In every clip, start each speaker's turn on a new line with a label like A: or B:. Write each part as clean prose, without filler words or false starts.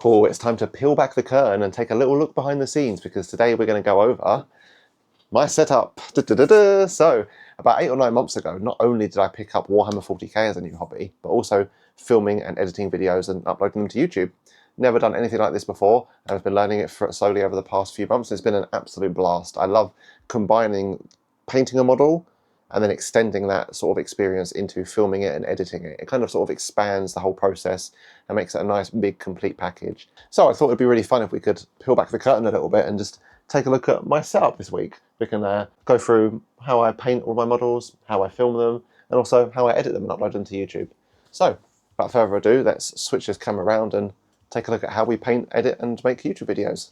A: Cool, it's time to peel back the curtain and take a little look behind the scenes, because today we're going to go over my setup. So, about 8 or 9 months ago, not only did I pick up Warhammer 40k as a new hobby, but also filming and editing videos and uploading them to YouTube. Never done anything like this before, and I've been learning it slowly over the past few months. It's been an absolute blast. I love combining painting a model and then extending that sort of experience into filming it and editing it. It kind of sort of expands the whole process and makes it a nice big complete package. So I thought it'd be really fun if we could peel back the curtain a little bit and just take a look at my setup this week. We can go through how I paint all my models, how I film them, and also how I edit them and upload them to YouTube. So without further ado, let's switch this camera around and take a look at how we paint, edit, and make YouTube videos.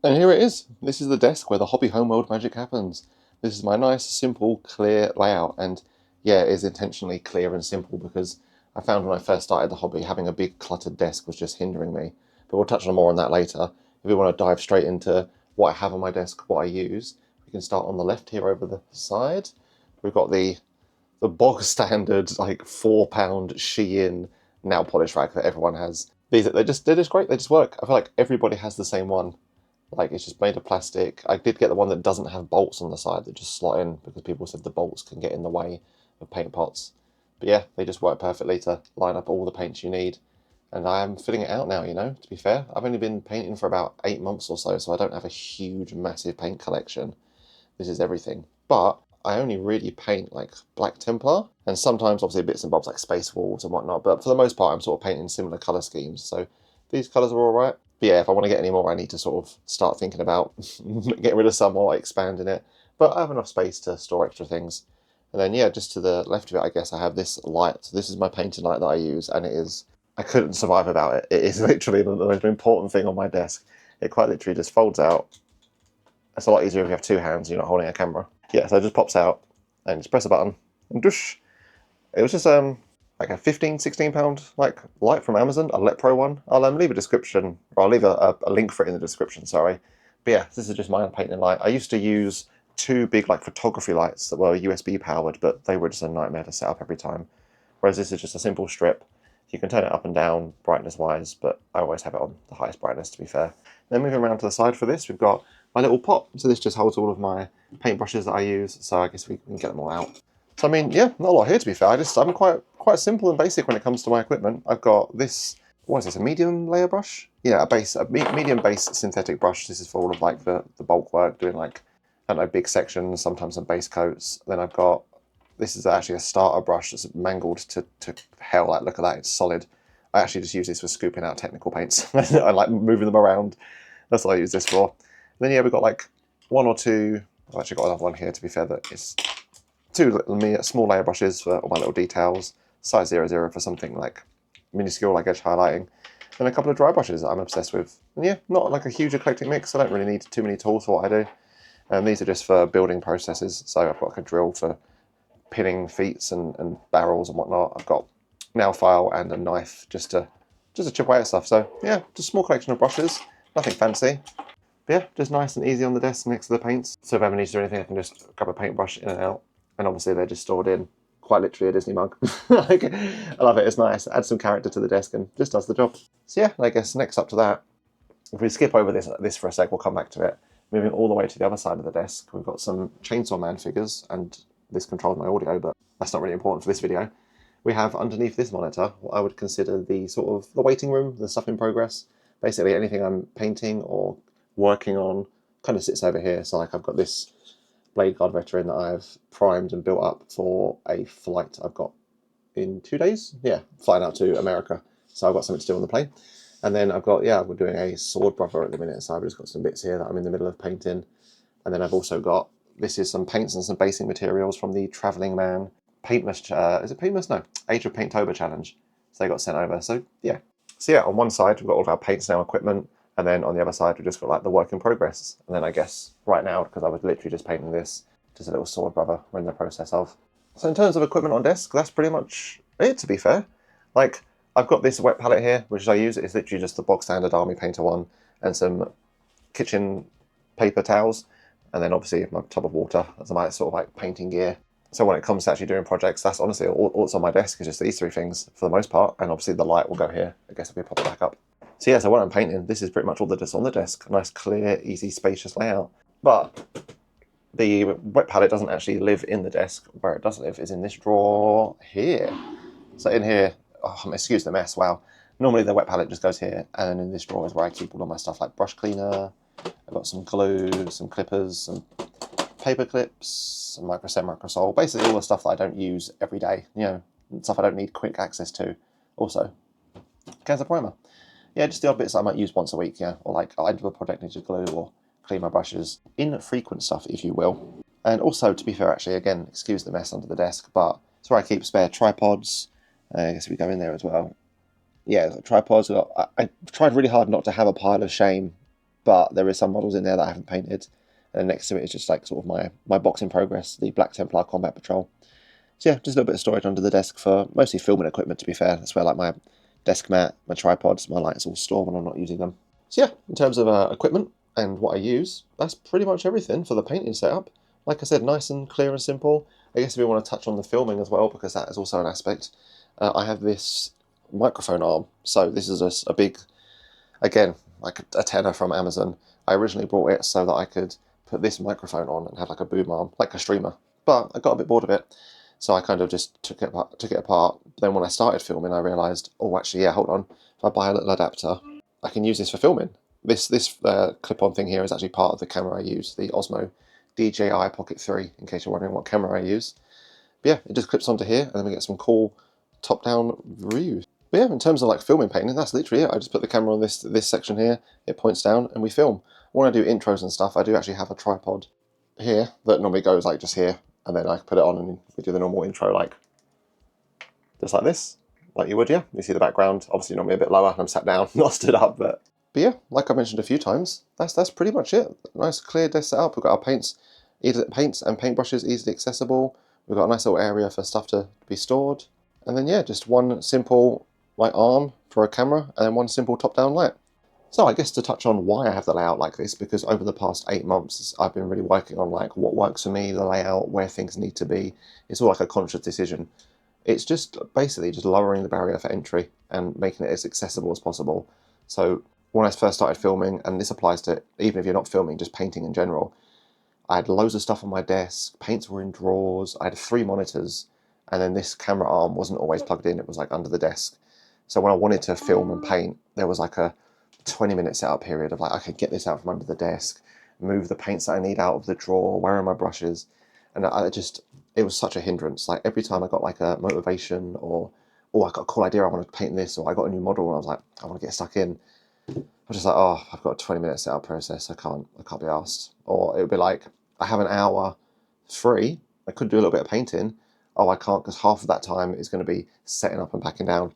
A: And here it is. This is the desk where the hobby homeworld magic happens. This is my nice, simple, clear layout, and yeah, it is intentionally clear and simple because I found when I first started the hobby, having a big cluttered desk was just hindering me. But we'll touch on more on that later. If we want to dive straight into what I have on my desk, what I use, we can start on the left here over the side. We've got the bog standard, like £4 Shein nail polish rack that everyone has. They're just great, they just work. I feel like everybody has the same one. Like, it's just made of plastic. I did get the one that doesn't have bolts on the side that just slot in because people said the bolts can get in the way of paint pots. But yeah, they just work perfectly to line up all the paints you need. And I am filling it out now, you know, to be fair. I've only been painting for about 8 months or so, so I don't have a huge, massive paint collection. This is everything. But I only really paint like Black Templar, and sometimes obviously bits and bobs like Space Wolves and whatnot, but for the most part I'm sort of painting similar colour schemes. So these colours are alright. But yeah, if I want to get any more, I need to sort of start thinking about getting rid of some or expanding it. But I have enough space to store extra things. And then yeah, just to the left of it, I guess I have this light. So this is my painting light that I use, and it is, I couldn't survive without it. It is literally the most important thing on my desk. It quite literally just folds out. It's a lot easier if you have 2 hands and you're not holding a camera. Yeah, so it just pops out and just press a button and doosh. It was just like a £15–16 like light from Amazon, a Let Pro one. I'll leave a description, or I'll leave a link for it in the description, sorry. But yeah, this is just my painting light. I used to use 2 big like photography lights that were USB powered, but they were just a nightmare to set up every time. Whereas this is just a simple strip. You can turn it up and down brightness wise, but I always have it on the highest brightness, to be fair. Then moving around to the side for this, we've got my little pot. So this just holds all of my paintbrushes that I use, so I guess we can get them all out. So I mean, yeah, not a lot here, to be fair. I'm quite simple and basic when it comes to my equipment. I've got this, what is this, a medium layer brush? Yeah, a medium base synthetic brush. This is for all of like the bulk work, doing like, I don't know, big sections, sometimes some base coats. Then I've got, this is actually a starter brush that's mangled to hell. Like, look at that, it's solid. I actually just use this for scooping out technical paints. I like moving them around. That's what I use this for. And then yeah, we've got like 1 or 2, I've actually got another one here, to be fair, that is 2 small layer brushes for all my little details, size 00 for something like minuscule like edge highlighting, and a couple of dry brushes that I'm obsessed with. And yeah, not like a huge eclectic mix. I don't really need too many tools for what I do. And these are just for building processes. So I've got like a drill for pinning feet and barrels and whatnot. I've got nail file and a knife just to chip away at stuff. So yeah, just a small collection of brushes, nothing fancy. But yeah, just nice and easy on the desk next to the paints. So if I ever need to do anything, I can just grab a paintbrush in and out. And obviously they're just stored in quite literally a Disney mug. Like, I love it, it's nice. Adds some character to the desk and just does the job. So yeah, I guess next up to that, if we skip over this for a sec, we'll come back to it. Moving all the way to the other side of the desk, we've got some Chainsaw Man figures, and this controls my audio, but that's not really important for this video. We have underneath this monitor what I would consider the sort of the waiting room, the stuff in progress. Basically anything I'm painting or working on kind of sits over here. So like I've got this Blade Guard veteran that I've primed and built up for a flight I've got in 2 days. Yeah, flying out to America. So I've got something to do on the plane. And then I've got, yeah, we're doing a sword brother at the minute. So I've just got some bits here that I'm in the middle of painting. And then I've also got, this is some paints and some basing materials from the Travelling Man Paintmas, is it Paintmas? No, Age of Painttober challenge. So they got sent over. So yeah. So yeah, on one side, we've got all of our paints now equipment. And then on the other side, we've just got like the work in progress. And then I guess right now, because I was literally just painting this, just a little sword brother we're in the process of. So in terms of equipment on desk, that's pretty much it, to be fair. Like, I've got this wet palette here, which I use. It's literally just the bog standard Army Painter one and some kitchen paper towels. And then obviously my tub of water as my sort of like painting gear. So when it comes to actually doing projects, that's honestly all that's on my desk is just these 3 things for the most part. And obviously the light will go here. I guess if we pop it back up. So yeah, so when I'm painting, this is pretty much all that is on the desk. Nice, clear, easy, spacious layout. But the wet palette doesn't actually live in the desk. Where it does live is in this drawer here. So in here, oh, excuse the mess, wow. Normally the wet palette just goes here, and then in this drawer is where I keep all of my stuff like brush cleaner. I've got some glue, some clippers, some paper clips, some microsol, basically all the stuff that I don't use every day, you know, stuff I don't need quick access to. Also, cans of primer. Yeah, just the odd bits I might use once a week, yeah, or like I do a project need to glue or clean my brushes. Infrequent stuff, if you will. And also, to be fair, actually, again, excuse the mess under the desk, but it's where I keep spare tripods. I guess we go in there as well. Yeah, tripods. I tried really hard not to have a pile of shame, but there is some models in there that I haven't painted. And next to it is just like sort of my box in progress, the Black Templar Combat Patrol. So yeah, just a little bit of storage under the desk for mostly filming equipment, to be fair. That's where like my desk mat, my tripods, my lights all store when I'm not using them. So yeah, in terms of equipment and what I use, that's pretty much everything for the painting setup. Like I said, nice and clear and simple. I guess if we want to touch on the filming as well, because that is also an aspect, I have this microphone arm. So this is a big, again, like a tenner from Amazon. I originally brought it so that I could put this microphone on and have like a boom arm, like a streamer. But I got a bit bored of it, so I kind of just took it apart. Then when I started filming, I realised, oh, actually, yeah, hold on. If I buy a little adapter, I can use this for filming. This clip-on thing here is actually part of the camera I use, the Osmo DJI Pocket 3, in case you're wondering what camera I use. But yeah, it just clips onto here, and then we get some cool top-down views. But yeah, in terms of like filming painting, that's literally it. I just put the camera on this section here, it points down, and we film. When I do intros and stuff, I do actually have a tripod here that normally goes like just here, and then I put it on and we do the normal intro like just like this, like you would, yeah. You see the background, obviously normally a bit lower, and I'm sat down, not stood up, but yeah, like I mentioned a few times, that's pretty much it. Nice clear desk setup. We've got our paints and paintbrushes easily accessible. We've got a nice little area for stuff to be stored, and then yeah, just one simple like arm for a camera, and then one simple top-down light. So I guess to touch on why I have the layout like this, because over the past 8 months, I've been really working on like what works for me, the layout, where things need to be. It's all like a conscious decision. It's just basically just lowering the barrier for entry and making it as accessible as possible. So when I first started filming, and this applies to even if you're not filming, just painting in general, I had loads of stuff on my desk, paints were in drawers, I had 3 monitors, and then this camera arm wasn't always plugged in, it was like under the desk. So when I wanted to film and paint, there was like a 20-minute setup period of like, I could get this out from under the desk, move the paints that I need out of the drawer, where are my brushes? And it was such a hindrance. Like every time I got like a motivation or, oh, I got a cool idea, I want to paint this, or I got a new model and I was like, I want to get stuck in. I was just like, oh, I've got a 20-minute setup process, I can't be asked. Or it would be like, I have an hour free, I could do a little bit of painting. Oh, I can't, because half of that time is going to be setting up and packing down.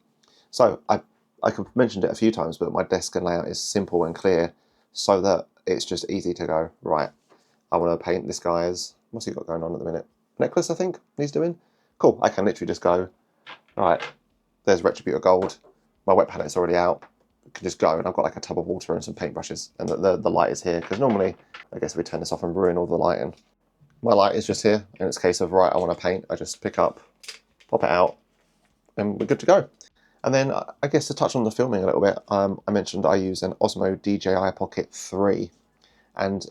A: So I could mentioned it a few times, but my desk and layout is simple and clear so that it's just easy to go, right, I want to paint this guy's, what's he got going on at the minute? Necklace, I think he's doing. Cool, I can literally just go, all right, there's Retributor Gold. My wet palette's already out. I can just go, and I've got like a tub of water and some paintbrushes, and the light is here, because normally, I guess if we turn this off and ruin all the lighting. My light is just here, and it's a case of, right, I want to paint. I just pick up, pop it out, and we're good to go. And then I guess to touch on the filming a little bit, I mentioned I use an Osmo DJI Pocket 3. And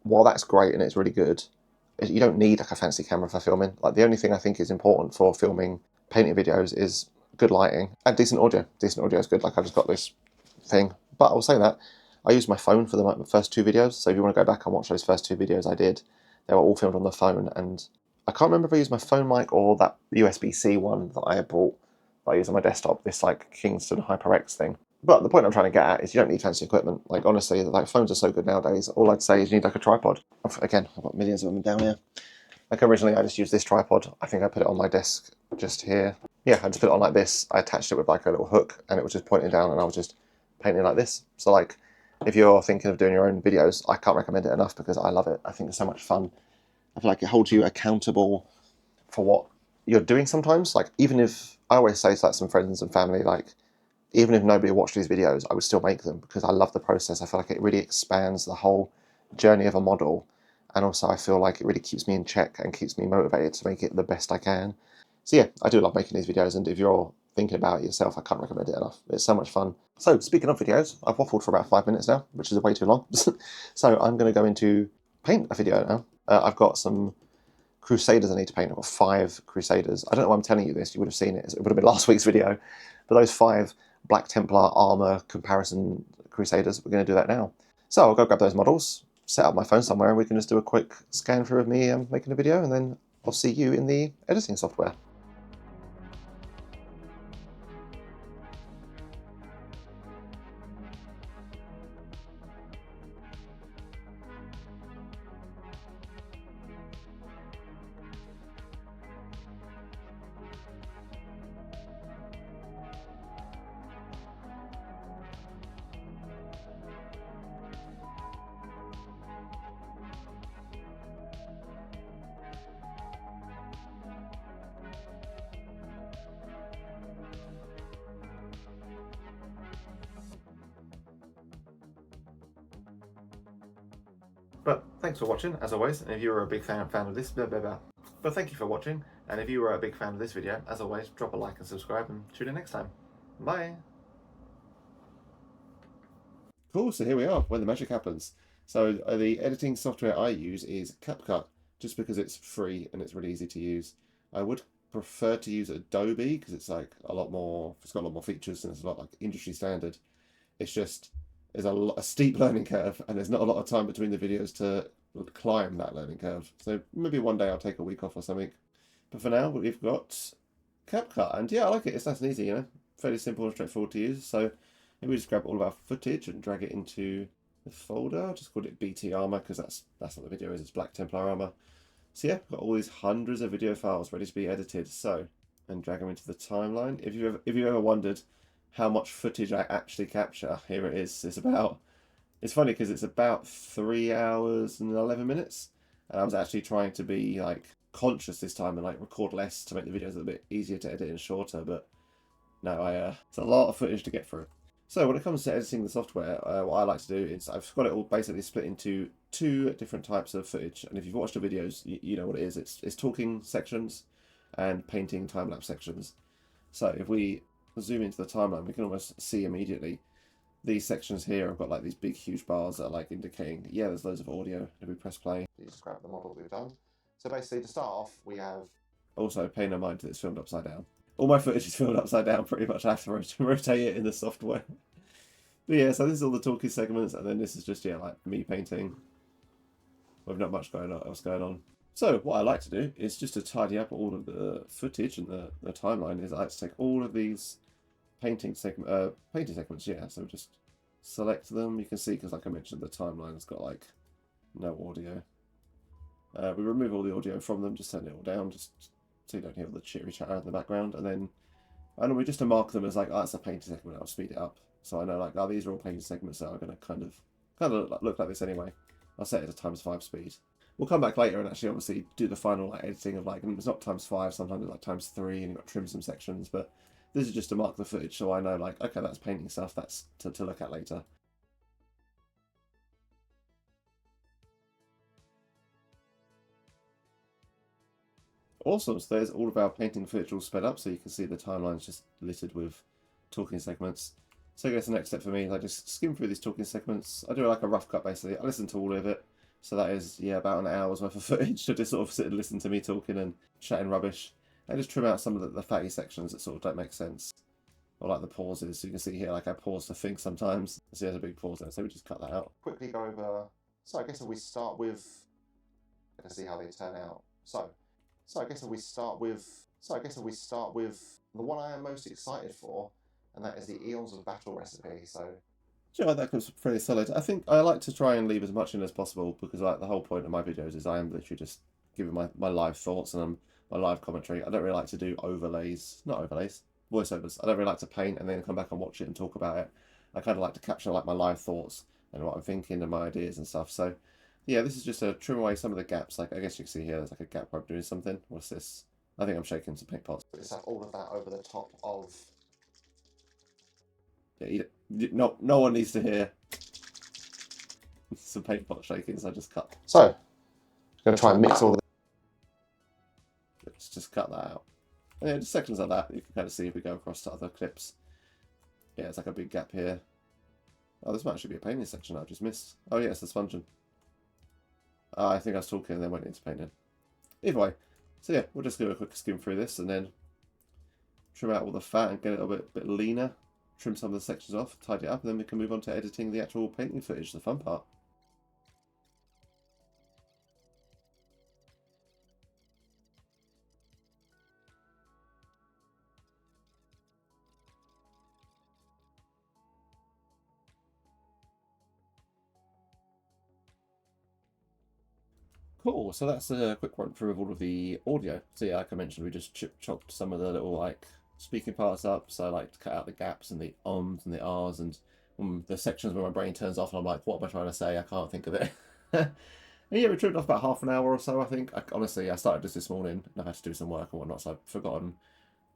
A: while that's great and it's really good, you don't need like a fancy camera for filming. Like the only thing I think is important for filming painting videos is good lighting and decent audio. Decent audio is good, like I've just got this thing. But I will say that I used my phone for the first 2 videos. So if you want to go back and watch those first 2 videos I did, they were all filmed on the phone. And I can't remember if I used my phone mic or that USB-C one that I had bought. I use on my desktop, this like Kingston HyperX thing. But the point I'm trying to get at is you don't need fancy equipment. Like honestly, like phones are so good nowadays. All I'd say is you need like a tripod. Again, I've got millions of them down here. Like originally I just used this tripod. I think I put it on my desk just here. Yeah, I just put it on like this. I attached it with like a little hook and it was just pointing down and I was just painting like this. So like if you're thinking of doing your own videos, I can't recommend it enough because I love it. I think it's so much fun. I feel like it holds you accountable for what you're doing sometimes. Like even if, I always say to like some friends and family, like even if nobody watched these videos, I would still make them because I love the process. I feel like it really expands the whole journey of a model. And also I feel like it really keeps me in check and keeps me motivated to make it the best I can. So yeah, I do love making these videos. And if you're thinking about it yourself, I can't recommend it enough. It's so much fun. So speaking of videos, I've waffled for about 5 minutes now, which is way too long. So I'm going to go into paint a video now. I've got some Crusaders I need to paint. I've got 5 Crusaders. I don't know why I'm telling you this, you would have seen it. It would have been last week's video. But those 5 Black Templar armor comparison Crusaders, we're going to do that now. So I'll go grab those models, set up my phone somewhere, and we can just do a quick scan through of me making a video, and then I'll see you in the editing software. But thanks for watching, as always, and if you were a big fan of this, But thank you for watching, and if you were a big fan of this video, as always, drop a like and subscribe, and tune in next time. Bye! Cool, so here we are, where the magic happens. So the editing software I use is CapCut, just because it's free and it's really easy to use. I would prefer to use Adobe, because it's like it's got a lot more features, and it's a lot like industry standard. It's just, there's a steep learning curve, and there's not a lot of time between the videos to climb that learning curve. So maybe one day I'll take a week off or something. But for now, we've got CapCut, and yeah, I like it. It's nice and easy, you know, fairly simple and straightforward to use. So maybe we just grab all of our footage and drag it into the folder. I just called it BT Armor because that's what the video is. It's Black Templar Armor. So yeah, got all these hundreds of video files ready to be edited. So, and drag them into the timeline. If you've ever wondered how much footage I actually capture, here it is. It's funny because it's about 3 hours and 11 minutes. And I was actually trying to be like conscious this time and like record less to make the videos a bit easier to edit and shorter. But no, it's a lot of footage to get through. So when it comes to editing the software, what I like to do is I've got it all basically split into 2 different types of footage. And if you've watched the videos, you know what it is. It's talking sections and painting time-lapse sections. So if we zoom into the timeline, we can almost see immediately these sections here have got like these big huge bars that are like indicating, yeah, there's loads of audio. If we press play, you just grab the model we've done. So basically to start off, we have, also pay no mind that it's filmed upside down. All my footage is filmed upside down pretty much. I have to rotate it in the software. But yeah, so this is all the talking segments, and then this is just, yeah, like me painting with not much else going on. So what I like to do is just to tidy up all of the footage and the timeline is I like to take all of these painting segments, yeah, so just select them. You can see, because like I mentioned, the timeline has got like no audio. We remove all the audio from them, just turn it all down, just so you don't hear all the chitty chatter in the background, and then I normally just to mark them as like, oh, that's a painting segment, I'll speed it up. So I know like, oh, these are all painting segments that are going to kind of look like this anyway. I'll set it to ×5 speed. We'll come back later and actually obviously do the final like editing of like, it's not ×5, sometimes it's like ×3, and you've got to trim some sections, but this is just to mark the footage so I know like, okay, that's painting stuff, that's to look at later. Awesome, so there's all of our painting footage all sped up, so you can see the timeline's just littered with talking segments. So I guess the next step for me is I just skim through these talking segments. I do like a rough cut basically. I listen to all of it. So that is, yeah, about an hour's worth of footage to just sort of sit and listen to me talking and chatting rubbish. And just trim out some of the fatty sections that sort of don't make sense. Or like the pauses. So you can see here, like I pause to think sometimes. See, there's a big pause there, so we just cut that out. Quickly go over. So I guess if we start with, let's see how they turn out. So I guess if we start with the one I am most excited for, and that is the Eons of Battle recipe. So yeah, that comes pretty solid. I think I like to try and leave as much in as possible, because like the whole point of my videos is I am literally just giving my live thoughts and my live commentary. I don't really like to do voiceovers. I don't really like to paint and then come back and watch it and talk about it. I kind of like to capture like my live thoughts and what I'm thinking and my ideas and stuff. So yeah, this is just to trim away some of the gaps. Like I guess you can see here, there's like a gap where I'm doing something. What's this? I think I'm shaking some paint pots. Just have all of that over the top of. Yeah, no one needs to hear some paint pot shaking, so I just cut. So, I'm going to try and mix all the. Let's just cut that out. And yeah, just sections like that you can kind of see if we go across to other clips. Yeah, it's like a big gap here. Oh, this might actually be a painting section I've just missed. Oh yeah, it's the sponging. I think I was talking and then went into painting. Either way, so yeah, we'll just do a quick skim through this and then trim out all the fat and get it a bit leaner. Trim some of the sections off, tidy it up, and then we can move on to editing the actual painting footage, the fun part. Cool, so that's a quick run through of all of the audio. So yeah, like I mentioned, we just chopped some of the little like speaking parts up. So I like to cut out the gaps and the ums and the r's and the sections where my brain turns off and I'm like, what am I trying to say? I can't think of it. And yeah, we trimmed off about half an hour or so, I think. Honestly, I started this morning and I had to do some work and whatnot, so I've forgotten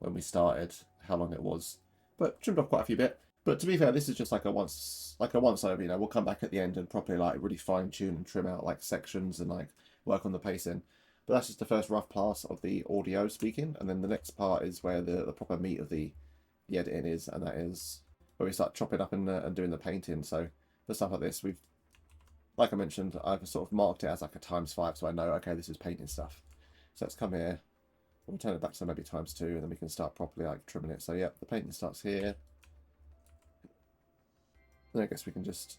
A: when we started how long it was. But trimmed off quite a few bit. But to be fair, this is just like a once over, you know, we'll come back at the end and properly like really fine tune and trim out like sections and like work on the pacing. But that's just the first rough pass of the audio speaking, and then the next part is where the proper meat of the editing is, and that is where we start chopping up and doing the painting. So for stuff like this, we've, like I mentioned, I've sort of marked it as like a ×5, so I know, okay, this is painting stuff. So let's come here, we'll turn it back to maybe ×2, and then we can start properly like trimming it. So yeah, the painting starts here. And I guess we can just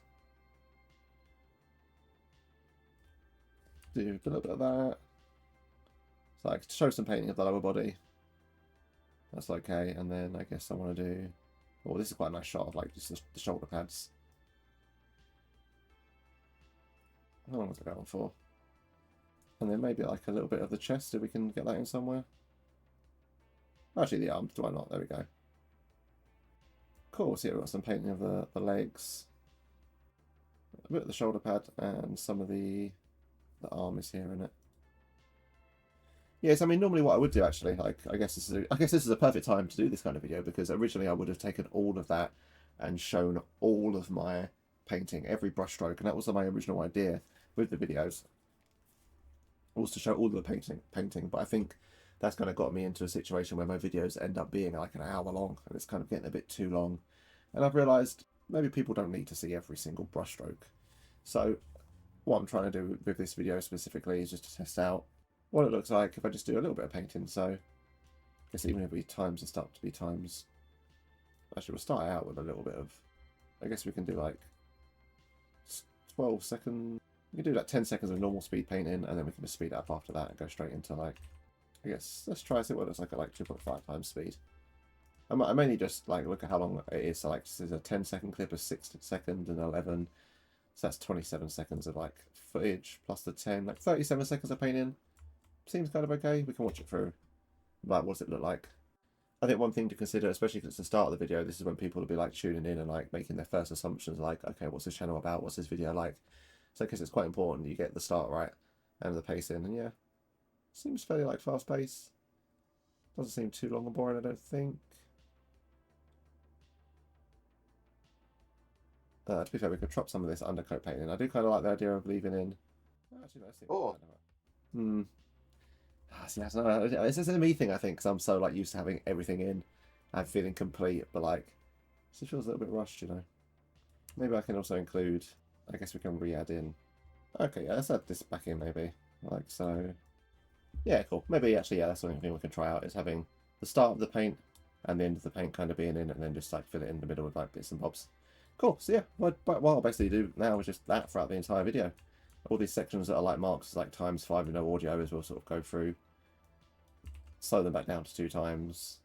A: do a little bit of that. So I show some painting of the lower body. That's okay. And then I guess I want to do... Oh, this is quite a nice shot of like just the shoulder pads. How long was I going for? And then maybe like a little bit of the chest if we can get that in somewhere. Actually, the arms. Do I not? There we go. Cool. So yeah, we've got some painting of the legs. A bit of the shoulder pad and some of the arm is here in it. Yes, I mean normally what I would do actually, like I guess this is a perfect time to do this kind of video, because originally I would have taken all of that and shown all of my painting, every brushstroke, and that was my original idea with the videos, was to show all of the painting. But I think that's kind of got me into a situation where my videos end up being like an hour long, and it's kind of getting a bit too long. And I've realised maybe people don't need to see every single brushstroke. So what I'm trying to do with this video specifically is just to test out what it looks like if I just do a little bit of painting. So I guess even if we times this up to be times... Actually, we'll start out with a little bit of... I guess we can do like 12 seconds... We can do like 10 seconds of normal speed painting, and then we can just speed it up after that and go straight into like... I guess, let's try see what it looks like at like 2.5 times speed. I mainly just like look at how long it is. So like this is a 10-second clip, a 6 second, and 11. So that's 27 seconds of like footage plus the 10, like 37 seconds of painting. Seems kind of okay. We can watch it through. Like, what does it look like? I think one thing to consider, especially because it's the start of the video, this is when people will be like tuning in and like making their first assumptions, like, okay, what's this channel about? What's this video like? So because it's quite important you get the start right and the pacing. And yeah, seems fairly like fast pace. Doesn't seem too long and boring, I don't think. To be fair, we could drop some of this undercoat painting. I do kind of like the idea of leaving in. Actually, no, I think see, I don't know. It's just a me thing, I think, because I'm so like used to having everything in and feeling complete, but like, it still feels a little bit rushed, you know. Maybe I can also include. I guess we can re-add in. Okay, yeah, let's add this back in maybe, like so. Yeah, cool. Maybe actually, yeah, that's something we can try out, is having the start of the paint and the end of the paint kind of being in, and then just like fill it in the middle with like bits and bobs. Cool. So yeah, what I'll basically do now is just that throughout the entire video. All these sections that are like marks as like ×5 with no audio, as we'll sort of go through, slow them back down to 2 times,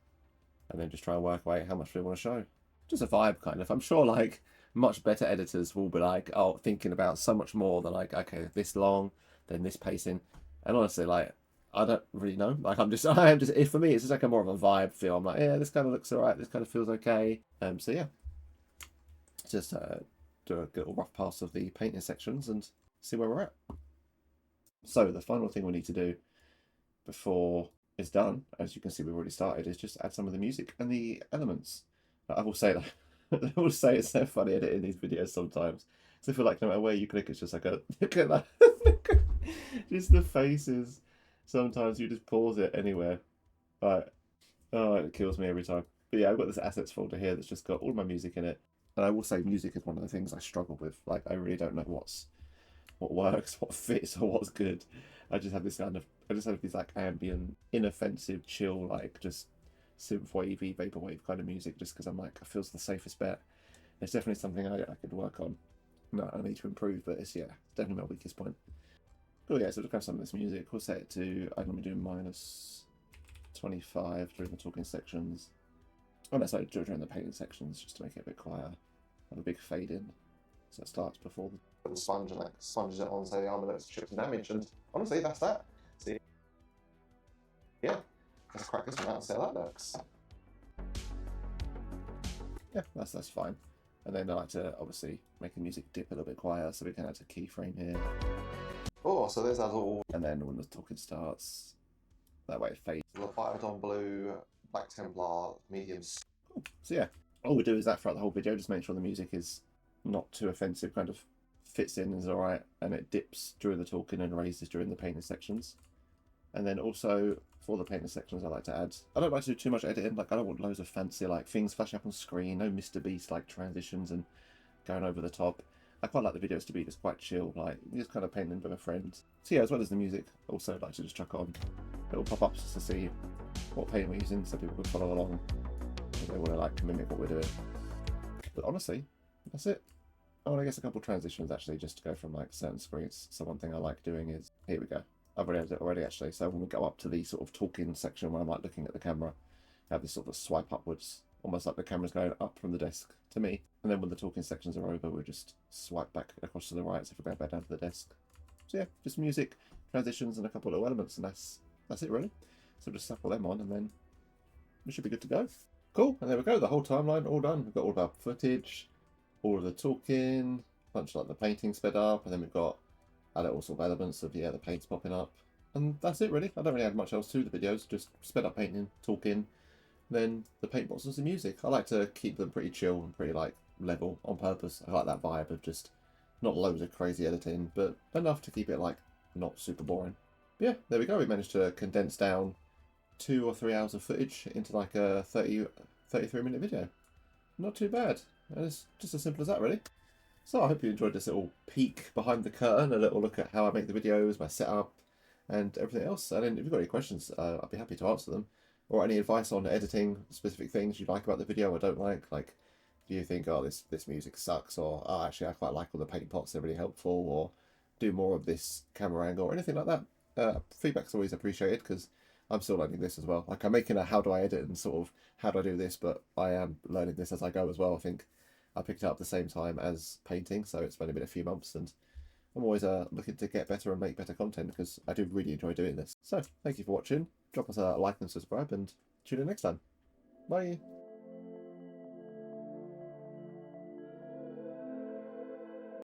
A: and then just try and work away how much we want to show. Just a vibe, kind of. I'm sure like much better editors will be like, oh, thinking about so much more than like, okay, this long, then this pacing. And honestly, like, I don't really know. Like, for me, it's just like a more of a vibe feel. I'm like, yeah, this kind of looks alright. This kind of feels okay. So yeah, just do a little rough pass of the painting sections and see where we're at. So the final thing we need to do before it's done, as you can see we've already started, is just add some of the music and the elements. I will say that I will say it's so funny editing these videos sometimes. So I feel like no matter where you click, it's just like a look at that. Just the faces. Sometimes you just pause it anywhere. Right. Oh, it kills me every time. But yeah, I've got this assets folder here that's just got all my music in it. And I will say music is one of the things I struggle with. Like, I really don't know what works, what fits, or what's good. I just have these like ambient, inoffensive, chill, like just synthwavey, vaporwave kind of music just because I'm like, it feels the safest bet. It's definitely something I could work on. No, I need to improve, but it's, yeah, definitely my weakest point. Oh yeah, so to grab some of this music, we'll set it to, I normally do -25 during the talking sections. Oh no, sorry, during the painting sections, just to make it a bit quieter. Have a big fade in, so it starts before the sponge and like sponges it on, so the armor looks chipped and damaged. And honestly, that's that. See, yeah, let's crack this one out and see how that looks. Yeah, that's fine. And then I like to obviously make the music dip a little bit quieter, so we can add a keyframe here. Oh, so there's that all. And then when the talking starts, that way it fades. Leviathan blue, Black Templar, mediums. Cool. So yeah, all we do is that throughout the whole video, just make sure the music is not too offensive, kind of fits in, is alright, and it dips during the talking and raises during the painting sections. And then also for the painting sections, I like to add, I don't like to do too much editing, like I don't want loads of fancy like things flashing up on screen, no Mr. Beast like transitions and going over the top. I quite like the videos to be just quite chill, like just kind of painting with a friend. So yeah, as well as the music, also like to just chuck on little pop-ups to see what paint we're using, so people can follow along if they want to like mimic what we're doing. But honestly, that's it. Oh, and I guess a couple transitions actually, just to go from like certain screens. So one thing I like doing is, here we go. I've already had it already actually. So when we go up to the sort of talking section where I'm like looking at the camera, I have this sort of swipe upwards, almost like the camera's going up from the desk to me. And then when the talking sections are over, we'll just swipe back across to the right as if we're going back down to the desk. So yeah, just music, transitions, and a couple of little elements, and that's it really. So just slap all them on, and then we should be good to go. Cool, and there we go, the whole timeline all done. We've got all of our footage, all of the talking, a bunch of like the painting sped up, and then we've got our little sort of elements of, yeah, the paints popping up. And that's it really. I don't really add much else to the videos, just sped up painting, talking, then the paint boxes and music. I like to keep them pretty chill and pretty like level on purpose. I like that vibe of just not loads of crazy editing, but enough to keep it like not super boring. But yeah, there we go. We managed to condense down 2 or 3 hours of footage into like a 33-minute video. Not too bad. And it's just as simple as that really. So I hope you enjoyed this little peek behind the curtain, a little look at how I make the videos, my setup, and everything else. And then if you've got any questions, I'd be happy to answer them. Or any advice on editing, specific things you like about the video or don't like do you think, oh, this music sucks, or oh, actually I quite like all the paint pots, they're really helpful, or do more of this camera angle, or anything like that. Feedback's always appreciated, because I'm still learning this as well. Like, I'm making a how do I edit and sort of how do I do this, but I am learning this as I go as well. I think I picked it up at the same time as painting, so it's only been a few months, and I'm always looking to get better and make better content, because I do really enjoy doing this. So, thank you for watching. Drop us a like and subscribe, and tune in next time. Bye!